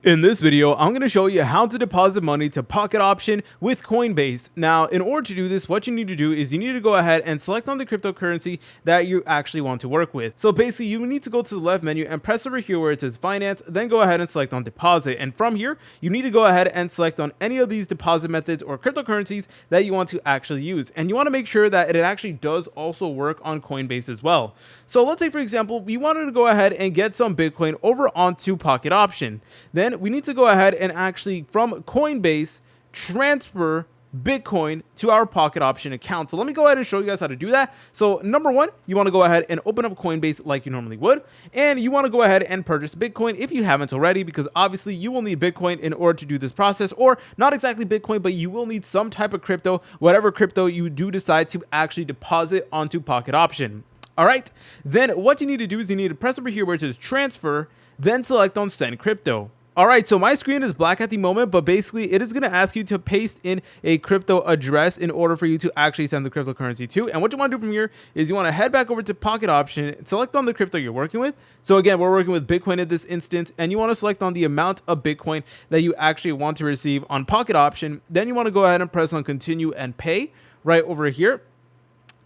In this video, I'm going to show you how to deposit money to Pocket Option with Coinbase. Now, in order to do this, what you need to do is you need to go ahead and select on the cryptocurrency that you actually want to work with. So basically, you need to go to the left menu and press over here where it says Finance, then go ahead and select on Deposit. And from here, you need to go ahead and select on any of these deposit methods or cryptocurrencies that you want to actually use. And you want to make sure that it actually does also work on Coinbase as well. So let's say, for example, we wanted to go ahead and get some Bitcoin over onto Pocket Option. Then we need to go ahead and actually from Coinbase transfer Bitcoin to our Pocket Option account. So let me go ahead and show you guys how to do that. So number one, you want to go ahead and open up Coinbase like you normally would, and you want to go ahead and purchase Bitcoin if you haven't already, because obviously you will need Bitcoin in order to do this process, or not exactly Bitcoin, but you will need some type of crypto, whatever crypto you do decide to actually deposit onto Pocket Option. All right, then what you need to do is you need to press over here where it says transfer, then select on send crypto. All right, so my screen is black at the moment, but basically it is going to ask you to paste in a crypto address in order for you to actually send the cryptocurrency to. And what you want to do from here is you want to head back over to Pocket Option, select on the crypto you're working with. So again, we're working with Bitcoin in this instance, and you want to select on the amount of Bitcoin that you actually want to receive on Pocket Option. Then you want to go ahead and press on continue and pay right over here.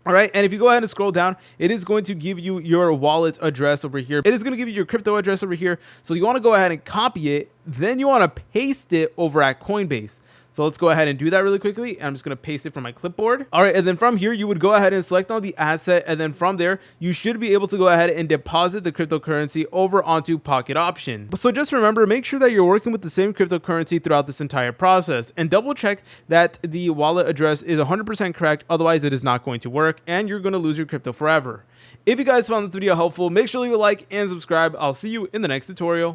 All right, and if you go ahead and scroll down, it is going to give you your wallet address over here. It is going to give you your crypto address over here. So you want to go ahead and copy it. Then you want to paste it over at Coinbase. So let's go ahead and do that really quickly. I'm just going to paste it from my clipboard. All right, and then from here, you would go ahead and select on the asset. And then from there, you should be able to go ahead and deposit the cryptocurrency over onto Pocket Option. So just remember, make sure that you're working with the same cryptocurrency throughout this entire process. And double check that the wallet address is 100% correct. Otherwise, it is not going to work and you're going to lose your crypto forever. If you guys found this video helpful, make sure to leave a like and subscribe. I'll see you in the next tutorial.